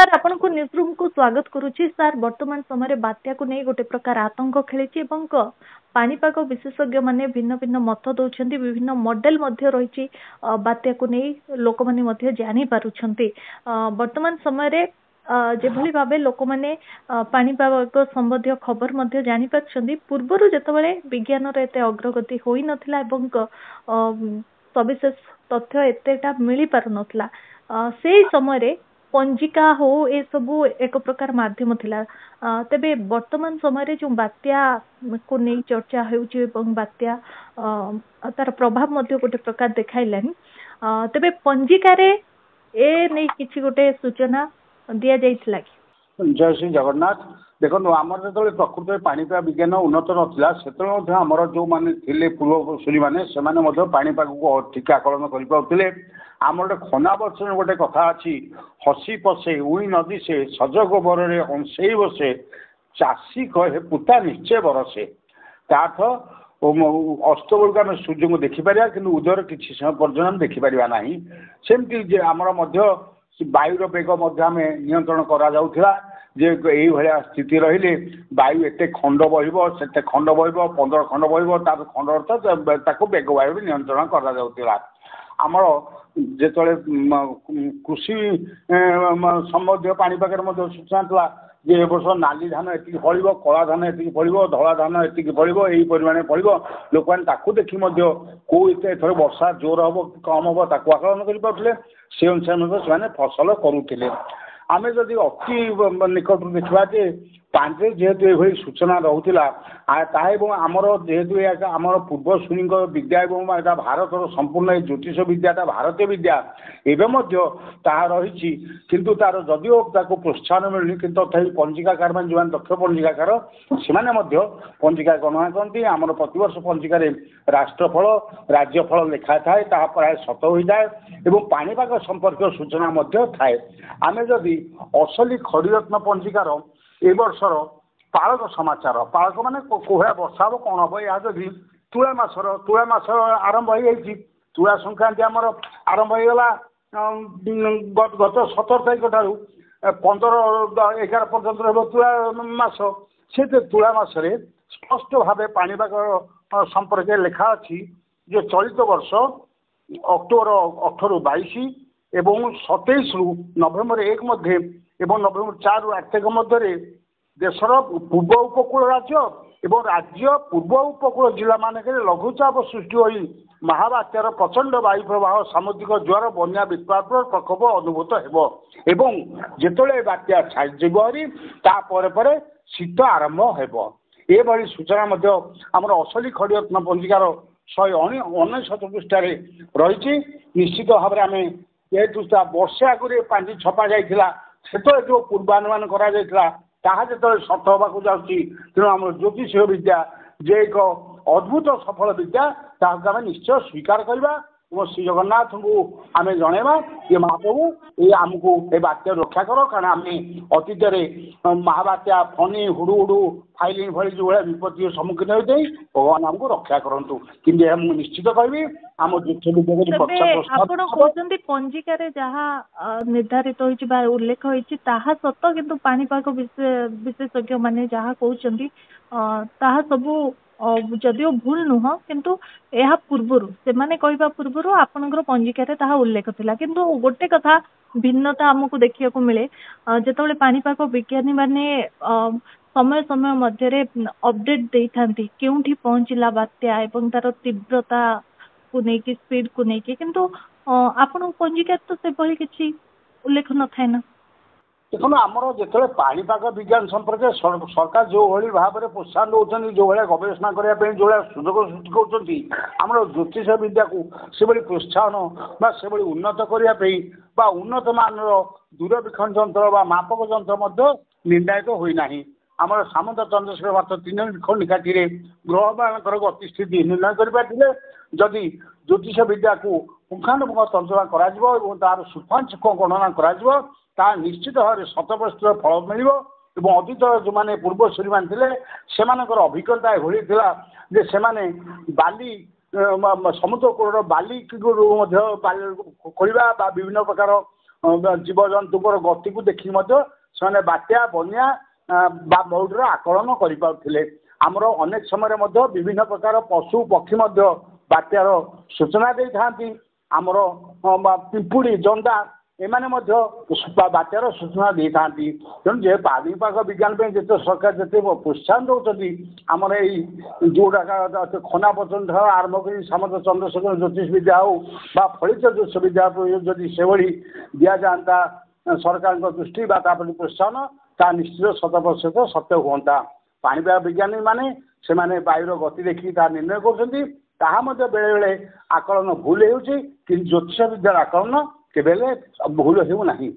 सार आपण को न्यूज रूम को स्वागत करुच्ची। सार वर्तमान समय बात्या को नहीं गोटे प्रकार आतंक खेली पानीपाग विशेषज्ञ माने भिन्न भिन्न मत दौरान विभिन्न मॉडल रही बात्या को नहीं लोक मैंने जानी पारुछंती। वर्तमान समय जेभली भाबे लोक मैंने पानीपाग संबंधी खबर जानी पारछंती। पूर्वरु जेतबेले विज्ञान रे एते अग्रगति होई नथिला एवं सविशेष तथ्य एतेटा मिली पारु नथिला। से समय पंजिका हो ए सबू एक प्रकार माध्यम थिला। तेबे वर्तमान समय जो बात्या को नहीं चर्चा होउची एवं बात्या तार प्रभाव मध्य गोटे प्रकार देखाइलानी। तेबे पंजिका रे ए नहीं किछि गोटे सूचना दिया जाइथिला कि? जय श्री जगन्नाथ। देखो आमर जो प्रकृत पानीपाग विज्ञान उन्नत नाला से आमर जो मैंने थे पूर्वपुरी मैंने पानीपाग को ठीक आकलन कर आमर गोटे खना बचन गोटे कथा अच्छी हसी पसे उई नदी से सज गोबर अंशे बसे चाषी कहे पुता निश्चय बरसे। ताथ अस्त बेलू आम सूर्य को देखिपर कि उदयर किसी समय पर्यटन देखिपर ना। सेमती आमर वायुर बेग आम नियंत्रण करा जे यही भाया स्थिति रहिले वायु एते खंड बहिब से खंड बहिब 15 खंड बहिब तार खंड अर्थ बेग वायु नियंत्रण करा। आमर जेतले कृषि संबंधी पानीपाग सूचना था जे ए वर्ष नाली धान एति फल कला धान एति फल धला धान एति फल यही परिमाण फल लोक मैंने देखी कौ एथर वर्षा जोर हम कि कम हम ताकू आकलन करें से अनुसार से फसल करुले। आम जदि अति निकट देखा जे पांचे जेहेतु ये सूचना रोला आमर जेहेतु आमर पूर्वसूरी विद्या एवं भारत संपूर्ण ज्योतिष विद्याटा भारतीय विद्या एवं रही किंतु तार जदिओ प्रोत्साहन मिलनी कि तथापि पंजिकाकार मान जो दक्ष पंजिकाकार से पंजिका गणना करती आमर प्रतिवर्ष पंजिकार राष्ट्रफल राज्यफल लिखा थाए प्राय सत होता है पानीपाग संपर्क सूचना थाए। आम जदि असली खड़ीरत्न पंजिकार ए वर्षर पालक समाचार पालक माने कोहा वर्षा हम कौन हम या तुला मास आरंभ हो तुला संक्रांति आमर आरंभ होगा गत 17 तारीख ठारू 15-11 पर्यटन तुला मास से तुला मसरे स्पष्ट भाव पानीपाग संपर्क लिखा अच्छी जो चलित वर्ष अक्टोबर 18-22 एवं 27 नवेम्बर 1 मध्य एवं नवेम्बर 4 8 तारीख मध्य देशर पूर्व उपकूल राज्य एवं राज्य पूर्व उपकूल जिला मानक लघुचाप सृष्टि हो महाबात्यार प्रचंड वायु प्रवाह सामुद्रिक ज्वार बन्या विप्लव प्रकोप अनुभूत होबं जेतले बात्या छाड़जी तापर शीत आरंभ हो। यह सूचना आमर असली खड़ीरत्न पंजिकार 169 पृष्ठार रही। निश्चित भाव में आम जेहेतु वर्षे आगे पांचि छपा जाइला से जो पूर्वानुमान कर सत होगा जाऊँगी तेणु आम ज्योतिष विद्या जे एक अद्भुत सफल विद्या आम निश्चय स्वीकार करवा श्री जगन्नाथ को आम जनवा ये महाप्रभु ये आमको ये बात्या रक्षा कर कारण आम अतीत महाबात्या फनी हुडुहुडु फाइलिंग भली जो भाई विपत्ति सम्मुखीन होते भगवान आमको रक्षा करूँ कि निश्चित कहि आम ज्योति पंजिकार जहाँ निर्धारित हो उल्लेख होती सत किंतु पानीपाग विशेषज्ञ माने जहाँ कहते सबू जदिओ भूल नुह किंतु यह पूर्वर से माने कहवा पूर्वर आपणकर पंजिकार ताहा उल्लेख थिला किंतु गोटे कथा भिन्नता आमको देखिया को मिले जेतबेले पानीपाग विज्ञानी माने समय समय मध्य अपडेट दे थांती केउठी पहुंचला बात्या एवं तार तीव्रता को नेकी स्पीड को नेकी किंतु आपण पंजिकार तो से भली किछि उल्लेख न थाए ना। देखो आमर जो पानीपाग विज्ञान संपर्क सरकार जो भाई भाव में प्रोत्साहन दौरान जो भाई गवेषणा करने जो सुजोग सृष्टि कर ज्योतिष विद्या को से प्रोत्साहन से उन्नत करने उन्नत मान दूरवीक्षण जंत्र मापक जंत्र निर्णायित होना आमर सामंत चंद्रशेखर मात्र 3 निकाटी ग्रह मान गतिस्थिति निर्णय कर जदि ज्योतिष विद्या को पुंखानुपुंख तर्जमा कर सूक्ष्म गणना कर निश्चित भाव में 100% फल मिल अतीत जो मैंने पूर्वसूरी मान से अभिज्ञता एभली जे से बाली समुद्र कूल बाली खोलवा विभिन्न प्रकार जीवजंतुଙ୍କର ଗତିକୁ ଦେଖି ମଧ୍ୟ ସେମାନେ ବାତ୍ୟା ବନ୍ୟା ବା ମରୁଡ଼ିର ଆକଳନ କରିପାରୁଥିଲେ। ଆମର ଅନେକ ସମୟରେ ମଧ୍ୟ ବିଭିନ୍ନ ପ୍ରକାର ପଶୁ ପକ୍ଷୀ ମଧ୍ୟ ବାତ୍ୟାର ସୂଚନା ଦେଇଥାନ୍ତି। ଆମର ପିମ୍ପୁଡ଼ି ଜନ୍ଦା ଏମାନେ ମଧ୍ୟ ବାତ୍ୟାର ସୂଚନା ଦେଇଥାନ୍ତି। ତେଣୁ ଯେ ପାଣିପାଗ ବିଜ୍ଞାନ ପାଇଁ ଯେତେ ସରକାର ଯେତେ ପ୍ରୋତ୍ସାହନ ଦେଉଛନ୍ତି, ଆମର ଏଇ ଯେଉଁଗୁଡ଼ାକ ଖନା ପର୍ଯ୍ୟନ୍ତ ଆରମ୍ଭ କରି ସାମନ୍ତ ଚନ୍ଦ୍ରଶେଖର ଜ୍ୟୋତିଷ ବିଦ୍ୟା ହେଉ ବା ଫଳିତ ଜ୍ୟୋତିଷ ବିଦ୍ୟା ଯଦି ସେଭଳି ଦିଆଯାଆନ୍ତା ସରକାରଙ୍କ ଦୃଷ୍ଟି ବା ତା ପ୍ରତି ପ୍ରୋତ୍ସାହନ, ତାହା ନିଶ୍ଚିତ 100% ସତ୍ୟ ହୁଅନ୍ତା। ପାଣିପାଗ ବିଜ୍ଞାନୀ ମାନେ ସେମାନେ ବାୟୁର ଗତି ଦେଖି ତାହା ନିର୍ଣ୍ଣୟ କରୁଛନ୍ତି। ତାହା ମଧ୍ୟ ବେଳେବେଳେ ଆକଳନ ଭୁଲ ହେଉଛି, କିନ୍ତୁ ଜ୍ୟୋତିଷ ବିଦ୍ୟାର ଆକଳନ କେବେ ହେଲେ ଭୁଲ ହେଉନାହିଁ।